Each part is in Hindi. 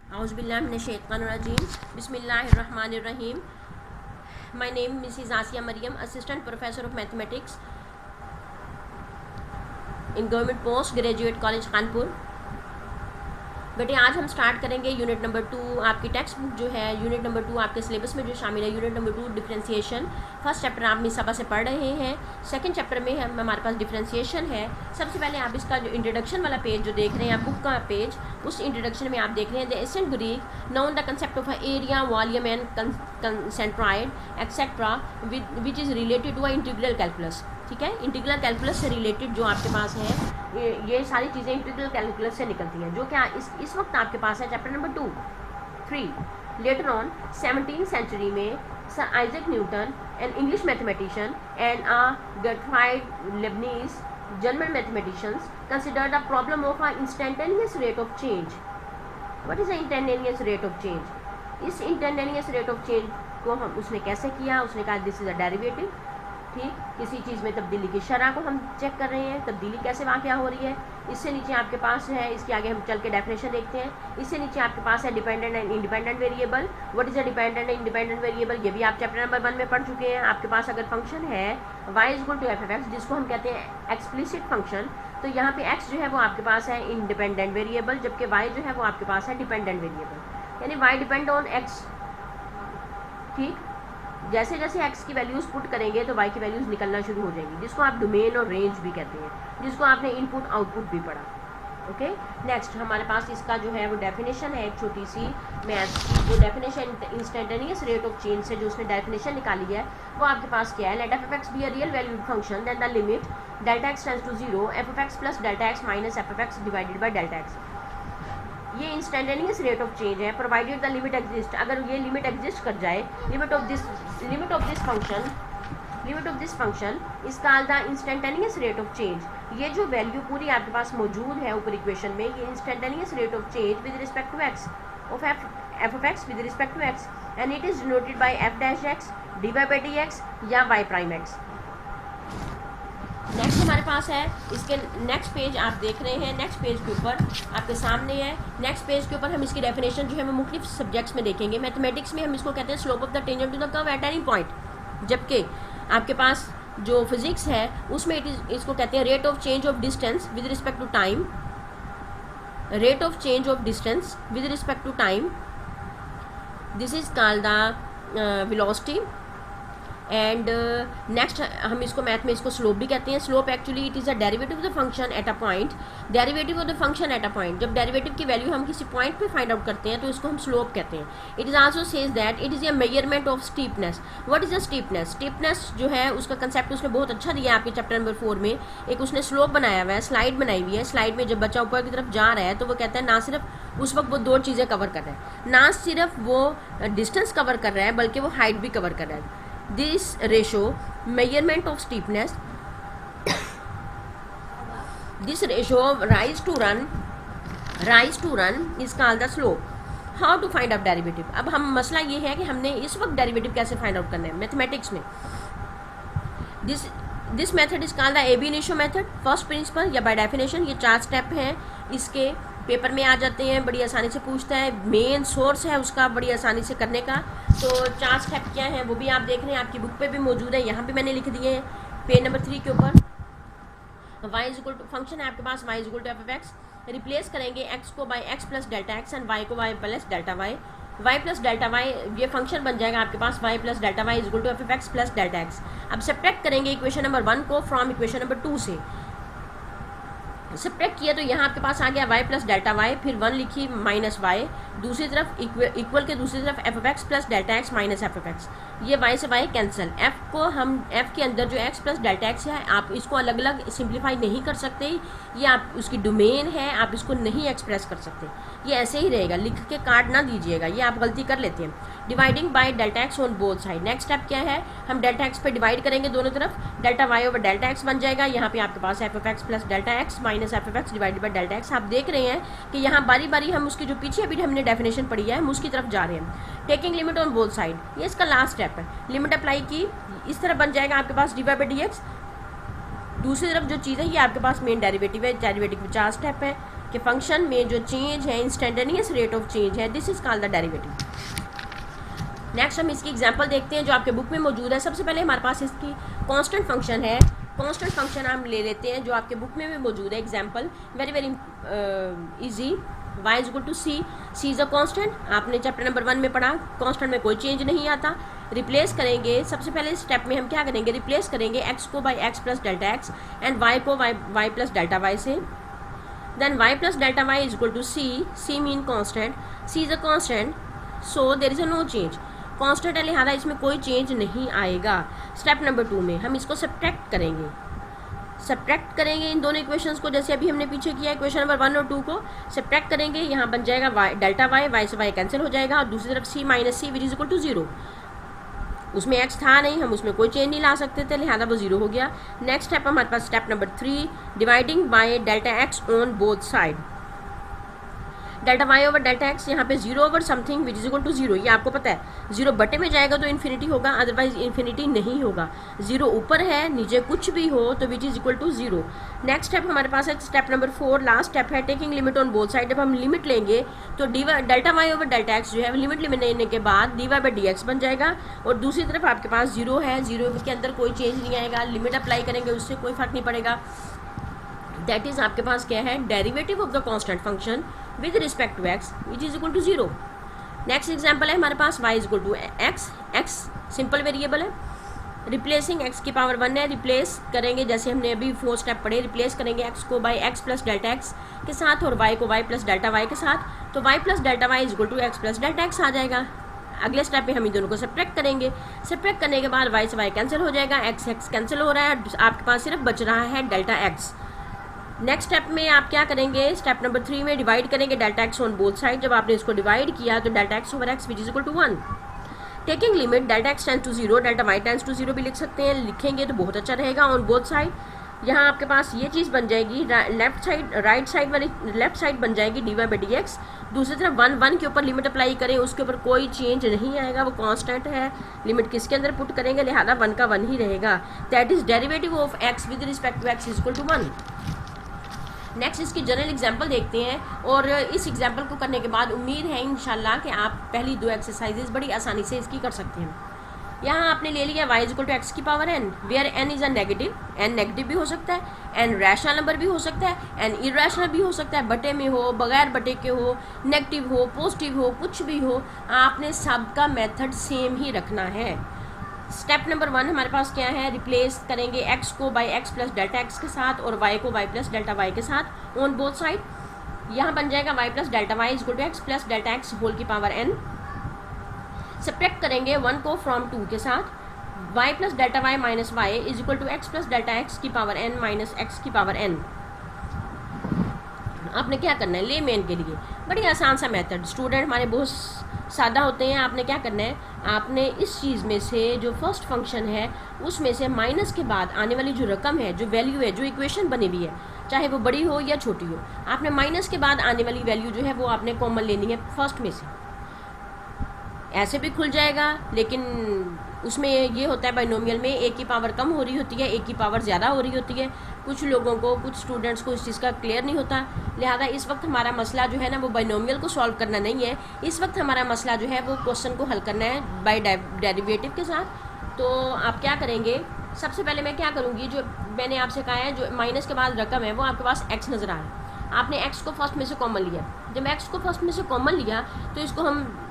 Auzubillahiminash-shaytanir-rajim. Bismillahir-Rahmanir-Rahim. My name is Mrs. Asiya Mariam, Assistant Professor of Mathematics in Government Postgraduate College Kanpur. बेटे आज हम स्टार्ट करेंगे यूनिट नंबर 2। आपकी टेक्स्ट बुक जो है यूनिट नंबर 2 आपके सिलेबस में जो शामिल है unit number 2 differentiation. First chapter आप मिसाबा से पढ़ रहे हैं। सेकंड चैप्टर में हमारे पास डिफरेंशिएशन है। सबसे पहले आप इसका जो इंट्रोडक्शन वाला पेज जो देख रहे हैं, बुक का पेज, उस इंट्रोडक्शन में आप देख रहे हैं the ancient Greek known the concept of area volume and centroid etcetera which is related to a integral calculus. ठीक है, इंटीग्रल कैलकुलस से रिलेटेड जो आपके पास है ये सारी चीज़ें इंटीग्रल कैलकुलस से निकलती हैं, जो क्या इस वक्त आपके पास है chapter number 3। Later on 17th century में sir Isaac Newton an English mathematician and Gottfried Leibniz German mathematicians considered the problem of an instantaneous rate of change. What is the instantaneous rate of change? इस instantaneous rate of change को उसने कैसे किया? उसने कहा दिस इज़ अ डेरिवेटिव। ठीक, किसी चीज़ में तब्दीली की शरह को हम चेक कर रहे हैं, तब्दीली कैसे वाक़या हो रही है। इससे नीचे आपके पास है, इसके आगे हम चल के डेफिनेशन देखते हैं। इससे नीचे आपके पास है dependent and independent variable. What is a dependent and independent variable, ये भी आप चैप्टर नंबर 1 में पढ़ चुके हैं। आपके पास अगर फंक्शन है y=f(x), जिसको हम कहते हैं एक्सप्लिसिट फंक्शन, तो यहाँ पे x जो है वो आपके पास है इंडिपेंडेंट वेरिएबल, जबकि y जो है वो आपके पास है डिपेंडेंट वेरिएबल, यानी y डिपेंड ऑन x। ठीक, जैसे जैसे x की वैल्यूज़ पुट करेंगे तो y की वैल्यूज़ निकलना शुरू हो जाएंगी, जिसको आप डोमेन और रेंज भी कहते हैं, जिसको आपने इनपुट आउटपुट भी पढ़ा। ओके, नेक्स्ट हमारे पास इसका जो है वो डेफिनेशन है, एक छोटी सी मैथ की। वो definition instantaneous rate of change से जो उसने डेफिनेशन निकाली है वो आपके पास क्या है? Let f(x) be a real valued function then the limit delta x tends to 0 f(x) plus delta x minus f(x) divided by delta x। ये इंस्टेंटेनियस रेट ऑफ चेंज है प्रोवाइडेड द लिमिट एग्जिस्ट। अगर ये लिमिट एग्जिस्ट कर जाए, limit of this function is called the instantaneous rate of change. ये जो वैल्यू पूरी आपके पास मौजूद है ऊपर इक्वेशन में, ये instantaneous rate of change with respect to x of f(x) with respect to x and it is denoted by f'(x) dy by dx या y'(x). नेक्स्ट हमारे पास है, इसके नेक्स्ट पेज आप देख रहे हैं, नेक्स्ट पेज के ऊपर आपके सामने है। नेक्स्ट पेज के ऊपर हम इसकी डेफिनेशन जो है वो मुख्तलिफ सब्जेक्ट्स में देखेंगे। मैथमेटिक्स में हम इसको कहते हैं slope of the tangent to the curve at any point, जबकि आपके पास जो फिजिक्स है उसमें इसको कहते हैं rate of change of distance with respect to time. Rate of change of distance with respect to time, this is called the velocity. And next हम इसको मैथ में इसको स्लोप भी कहते हैं। Slope actually it is a derivative of the function at a point. Derivative of the function at a point, जब डेरिवेटिव की वैल्यू हम किसी पॉइंट पे फाइंड आउट करते हैं तो इसको हम स्लोप कहते हैं। It is also says that it is a measurement of steepness. What is a steepness? Steepness जो है उसका कंसेप्ट उसने बहुत अच्छा दिया है आपके चैप्टर नंबर 4 में। एक उसने स्लोप बनाया हुआ है, स्लाइड बनाई हुई है। स्लाइड में जब बच्चा ऊपर की तरफ जा रहा है तो वो कहता है ना सिर्फ उस वक्त वो दो चीज़ें कवर कर रहा है, ना सिर्फ वो डिस्टेंस कवर कर रहा है बल्कि वो हाइट भी कवर कर रहा है। This ratio measurement of steepness, this ratio of rise to run is called the slope. How to find out derivative? अब हम मसला ये है कि हमने इस वक्त डेरिवेटिव कैसे फाइंड आउट करना है मैथमेटिक्स में। This method is called the ab initio method. First principle या बाय डेफिनेशन ये 4 स्टेप हैं, इसके पेपर में आ जाते हैं, बड़ी आसानी से पूछता है। मेन सोर्स है उसका बड़ी आसानी से करने का। तो 4 स्टेप क्या हैं वो भी आप देख रहे हैं, आपकी बुक पे भी मौजूद है, यहाँ पे मैंने लिख दिए हैं पेज नंबर 3 के ऊपर। फंक्शन है आपके पास y=f(x), रिप्लेस करेंगे x को by x plus delta x and y को y plus delta y। y plus delta y ये फंक्शन बन जाएगा आपके पास y plus delta y f(x) plus delta x। अब सब्ट्रैक्ट करेंगे इक्वेशन नंबर 1 को फ्रॉम इक्वेशन नंबर 2 से। सब्ट्रैक्ट किया तो यहाँ आपके पास आ गया y प्लस डेल्टा y, फिर 1 लिखी माइनस y, दूसरी तरफ इक्वल के दूसरी तरफ f(x) plus delta x minus f(x). ये y से y कैंसिल। f को हम f के अंदर जो x प्लस डेल्टा x है आप इसको अलग अलग सिंप्लीफाई नहीं कर सकते, ये आप उसकी डोमेन है, आप इसको नहीं एक्सप्रेस कर सकते, ये ऐसे ही रहेगा, लिख के काट ना दीजिएगा, ये आप गलती कर लेते हैं। Dividing by delta x on both side. Next step क्या है? हम डेल्टा x पे डिवाइड करेंगे दोनों तरफ, delta y over delta x बन जाएगा। यहाँ पे आपके पास f(x) plus delta x minus f(x) divided by delta x। आप देख रहे हैं कि यहाँ बारी बारी हम उसकी जो पीछे अभी हमने डेफिनेशन पढ़ी है हम उसकी तरफ जा रहे हैं। Taking limit on both side, ये इसका लास्ट स्टेप है। लिमिट अप्लाई की, इस तरह बन जाएगा आपके पास dy by dx। दूसरी तरफ जो चीज़ है ये आपके पास मेन डेरिवेटिव है, डेरिवेटिव 4 स्टेप है। कि फंक्शन में जो चेंज है इंस्टेंटेनियस रेट ऑफ चेंज है, this is called the derivative. Next हम इसकी एग्जांपल देखते हैं जो आपके बुक में मौजूद है। सबसे पहले हमारे पास इसकी कांस्टेंट फंक्शन है। कांस्टेंट फंक्शन हम ले लेते हैं जो आपके बुक में भी मौजूद है। Example very very easy, y is equal to c, c is a constant, आपने चैप्टर नंबर 1 में पढ़ा। कांस्टेंट में कोई चेंज नहीं आता। रिप्लेस करेंगे, सबसे पहले स्टेप में हम क्या करेंगे, रिप्लेस करेंगे x को by x plus delta x and y को y प्लस डेल्टा वाई से। Then y plus delta Y is equal to c, c mean constant, c is a constant, so there is a no change. Constant है लिहाजा इसमें कोई चेंज नहीं आएगा। स्टेप नंबर 2 में हम इसको सब्ट्रैक्ट करेंगे। सब्ट्रैक्ट करेंगे इन दोनों इक्वेशंस को, जैसे अभी हमने पीछे किया इक्वेशन नंबर 1 और 2 को सब्ट्रैक्ट करेंगे। यहाँ बन जाएगा y डेल्टा वाई से y कैंसिल हो जाएगा और दूसरी तरफ c minus c which is equal to 0। उसमें x था नहीं, हम उसमें कोई चेंज नहीं ला सकते थे, लिहाजा वो 0 हो गया। नेक्स्ट स्टेप हमारे पास step number 3, dividing by delta x on both side. Delta Y over delta X, यहाँ पे 0 over something which is equal to 0, ये आपको पता है। 0 बटे में जाएगा तो इन्फिनिटी होगा, अदरवाइज इन्फिनिटी नहीं होगा। 0 ऊपर है, नीचे कुछ भी हो तो which is equal to 0। Next step हमारे पास है स्टेप नंबर 4, लास्ट स्टेप है taking limit on both side. जब हम लिमिट लेंगे तो delta Y over delta x जो है लिमिट लेने के बाद d y by d x बन जाएगा और दूसरी तरफ आपके पास 0 है, 0 के अंदर कोई चेंज नहीं आएगा। लिमिट अप्लाई करेंगे उससे कोई फर्क नहीं पड़ेगा। दैट इज आपके पास क्या है, derivative of the constant function with respect to x which is equal to 0। Next example है हमारे पास y is equal to x simple variable है। रिप्लेसिंग x की पावर 1 है, रिप्लेस करेंगे जैसे हमने अभी 4 स्टेप पढ़े। रिप्लेस करेंगे x को by x plus delta x के साथ और y को y प्लस डेल्टा वाई के साथ, तो y plus delta Y is equal to x plus delta X आ जाएगा। अगले स्टेप में हम इन दोनों को सब्ट्रैक्ट करेंगे। सब्ट्रैक्ट करने के बाद y से y कैंसिल हो जाएगा, x कैंसिल हो रहा है, आपके पास सिर्फ बच रहा है डेल्टा x। नेक्स्ट स्टेप में आप क्या करेंगे, स्टेप नंबर 3 में डिवाइड करेंगे delta x on both side. जब आपने इसको डिवाइड किया तो delta x over x which is equal to 1। Taking limit delta x tends to 0, delta y tends to 0 भी लिख सकते हैं, लिखेंगे तो बहुत अच्छा रहेगा। ऑन बोथ साइड यहाँ आपके पास ये चीज़ बन जाएगी, लेफ्ट साइड राइट साइड वाली लेफ्ट साइड बन जाएगी d y by d x. दूसरी तरफ 1 के ऊपर लिमिट अप्लाई करें, उसके ऊपर कोई चेंज नहीं आएगा, वो कांस्टेंट है। लिमिट किसके अंदर पुट करेंगे, लिहाजा 1 का 1 ही रहेगा। That is derivative of x with respect to x is equal to 1। Next इसकी जनरल एग्जांपल देखते हैं और इस एग्जांपल को करने के बाद उम्मीद है इंशाल्लाह कि आप पहली 2 एक्सरसाइजेज बड़ी आसानी से इसकी कर सकते हैं। यहाँ आपने ले लिया y is equal to X की power n, where n is a negative. n negative भी हो सकता है, n रैशनल नंबर भी हो सकता है, n इरेशनल भी हो सकता है, बटे में हो, बगैर बटे के हो, नेगेटिव हो, पॉजिटिव हो, कुछ भी हो, आपने सबका मेथड सेम ही रखना है। स्टेप नंबर 1 हमारे पास क्या है, रिप्लेस करेंगे x को by x plus delta x के साथ और y को y प्लस डेल्टा वाई के साथ ऑन बोथ साइड। यहाँ बन जाएगा y plus delta Y is equal to x plus delta x whole की पावर n। सब्ट्रैक्ट करेंगे 1 को फ्रॉम 2 के साथ, y plus delta y minus y is equal to x plus delta x की पावर n माइनस एक्स की पावर n। आपने क्या करना है, लेमैन के लिए बड़ी आसान सा मेथड, स्टूडेंट हमारे बहुत सादा होते हैं। आपने क्या करना है, आपने इस चीज़ में से जो फर्स्ट फंक्शन है उसमें से माइनस के बाद आने वाली जो रकम है, जो वैल्यू है, जो इक्वेशन बनी हुई है, चाहे वो बड़ी हो या छोटी हो, आपने माइनस के बाद आने वाली वैल्यू जो है वो आपने कॉमन लेनी है फर्स्ट में से। ऐसे भी खुल जाएगा, लेकिन उसमें ये होता है बाइनोमियल में एक की पावर कम हो रही होती है, एक की पावर ज़्यादा हो रही होती है। कुछ लोगों को, कुछ स्टूडेंट्स को इस चीज़ का क्लियर नहीं होता, लिहाजा इस वक्त हमारा मसला जो है ना वो बाइनोमियल को सॉल्व करना नहीं है। इस वक्त हमारा मसला जो है वो क्वेश्चन को हल करना है बाय डेरिवेटिव के साथ। तो आप क्या करेंगे, सबसे पहले मैं क्या करूँगी, जो मैंने आपसे कहा है जो माइनस के बाद रकम है वो आपके पास एक्स नज़र आ रहा है, आपने एक्स को फर्स्ट में से कॉमन लिया। जब एक्स को फर्स्ट में से कॉमन लिया तो इसको हम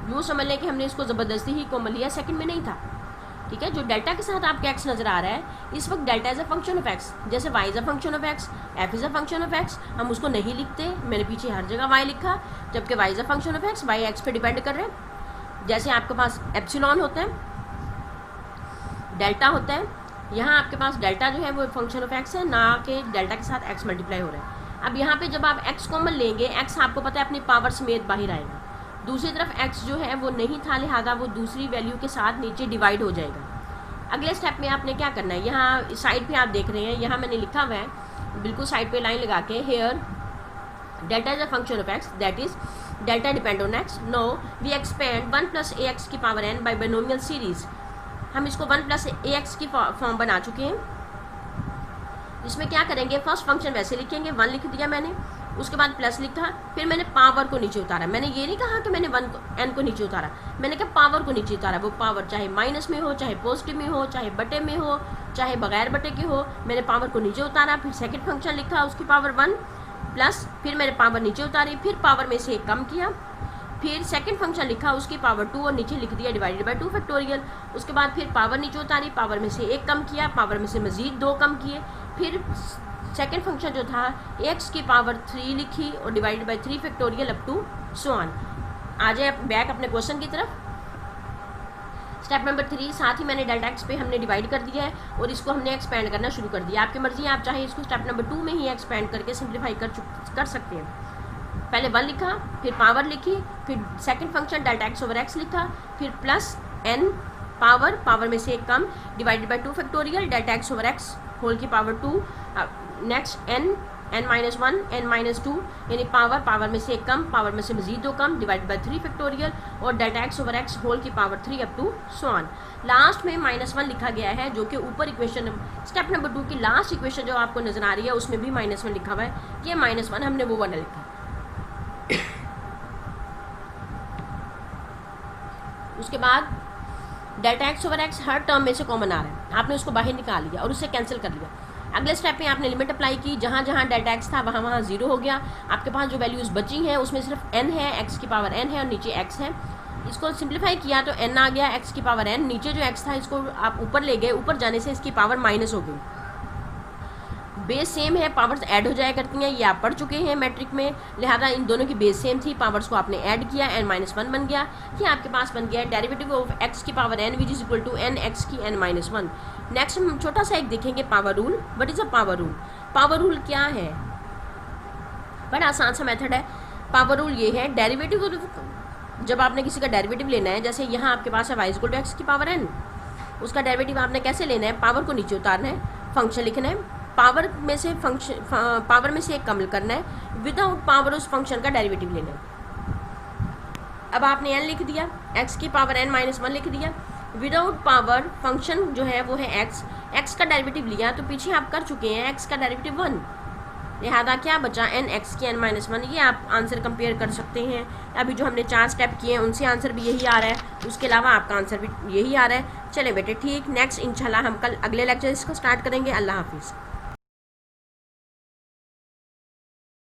यूँ समझ लें कि हमने इसको ज़बरदस्ती ही कॉमन लिया, सेकंड में नहीं था, ठीक है। जो डेल्टा के साथ आपके एक्स नज़र आ रहा है, इस वक्त delta is a function of X, जैसे Y is a function of X, F is a function of X, हम उसको नहीं लिखते, मैंने पीछे हर जगह वाई लिखा, जबकि y is a function of x, y x पे डिपेंड कर रहे हैं। जैसे आपके पास एप्सिलॉन होता है, डेल्टा होता है, यहाँ आपके पास डेल्टा जो है वो फंक्शन ऑफ एक्स है, ना कि डेल्टा के साथ एक्स मल्टीप्लाई हो रहा है। अब यहाँ पे जब आप एक्स कॉमन लेंगे, एक्स आपको पता है अपनी पावर समेत बाहर आएगा, दूसरी तरफ x जो है वो नहीं था, लिहाजा वो दूसरी वैल्यू के साथ नीचे डिवाइड हो जाएगा। अगले स्टेप में आपने क्या करना है, यहाँ साइड पे आप देख रहे हैं, यहाँ मैंने लिखा हुआ है बिल्कुल साइड पे लाइन लगा के, here delta is a function of x, that is delta depend on x। No we expand 1 plus A X की power n by binomial series. हम इसको 1 प्लस ए एक्स की फॉर्म बना चुके हैं। इसमें क्या करेंगे, फर्स्ट फंक्शन वैसे लिखेंगे, 1 लिख दिया मैंने, उसके बाद प्लस लिखा, फिर मैंने पावर को नीचे उतारा। मैंने ये नहीं कहा कि मैंने n को नीचे उतारा, मैंने कहा पावर को नीचे उतारा। वो पावर चाहे माइनस में हो, चाहे पॉजिटिव में हो, चाहे बटे में हो, चाहे बगैर बटे के हो, मैंने पावर को नीचे उतारा। फिर सेकंड फंक्शन लिखा, उसकी पावर 1 प्लस, फिर मैंने पावर नीचे उतारी, फिर पावर में से 1 कम किया, फिर सेकंड फंक्शन लिखा, उसकी पावर 2 और नीचे लिख दिया डिवाइडेड बाय 2 फैक्टोरियल। उसके बाद फिर पावर नीचे उतारी, पावर में से 1 कम किया, पावर में से मजीद 2 कम किए, फिर सेकंड फंक्शन जो था x की पावर 3 लिखी और divided by 3 factorial up to so on. आ जाए बैक अपने क्वेश्चन की तरफ। स्टेप नंबर 3, साथ ही मैंने डेल्टा x पे हमने डिवाइड कर दिया है और इसको हमने एक्सपेंड करना शुरू कर दिया। आपकी मर्जी है, आप चाहे इसको स्टेप नंबर 2 में ही एक्सपेंड करके सिंप्लीफाई कर सकते हैं। पहले 1 लिखा, फिर पावर लिखी, फिर second function delta x over x लिखा, फिर प्लस n पावर में से 1 कम divided by 2 factorial delta x over x whole की power 2, next n minus 1 n minus 2 यानी पावर में से 1 कम, पावर में से मजीद 2 कम डिवाइडेड बाय 3 फैक्टोरियल और delta x over x whole की power 3 up to so on. Last में -1 लिखा गया है, जो कि ऊपर इक्वेशन स्टेप नंबर 2 की लास्ट इक्वेशन जो आपको नजर आ रही है उसमें भी -1 लिखा हुआ है। ये -1 हमने वो वाला लिखा। उसके बाद डेल्टा x ओवर x हर टर्म में से कॉमन आ रहा है, आपने उसको बाहर निकाल लिया और उससे कैंसिल कर लिया। अगले स्टेप में आपने लिमिट अप्लाई की, जहाँ जहाँ डेल्टा x था वहाँ 0 हो गया। आपके पास जो वैल्यूज़ बची हैं उसमें सिर्फ n है, x की पावर n है और नीचे x है। इसको सिंप्लीफाई किया तो n आ गया, x की पावर n, नीचे जो x था इसको आप ऊपर ले गए, ऊपर जाने से इसकी पावर माइनस हो गई। बेस सेम है, पावर्स ऐड हो जाया करती हैं, ये आप पढ़ चुके हैं मैट्रिक में, लिहाजा इन दोनों की बेस सेम थी, पावर्स को आपने ऐड किया, n-1 बन गया। ये आपके पास बन गया डेरिवेटिव ऑफ x की power n which is equal to n x की n-1। नेक्स्ट हम छोटा सा एक देखेंगे power rule. What is a power rule? Power rule क्या है? बड़ा आसान सा मेथड है। पावर रूल ये है, डेरिवेटिव जब आपने किसी का डेरिवेटिव लेना है, जैसे यहाँ आपके पास है y इक्वल टू x की पावर n, उसका डेरिवेटिव आपने कैसे लेना है? पावर को नीचे उतारना है, फंक्शन लिखना है, पावर में से 1 कम करना है, विदाउट पावर उस फंक्शन का डेरिवेटिव लेना है। अब आपने n लिख दिया, x की पावर n-1 लिख दिया, विदाउट पावर फंक्शन जो है वो है x का डेरिवेटिव लिया, तो पीछे आप कर चुके हैं x का डेरिवेटिव 1, लिहाजा क्या बचा? n x की n-1। ये आप आंसर कंपेयर कर सकते हैं। अभी जो हमने 4 स्टेप किए हैं उनसे आंसर भी यही आ रहा है, उसके अलावा आपका आंसर भी यही आ रहा है। चले बेटे ठीक, नेक्स्ट इंशाल्लाह हम कल अगले लेक्चर इसको स्टार्ट करेंगे। अल्लाह हाफिज़।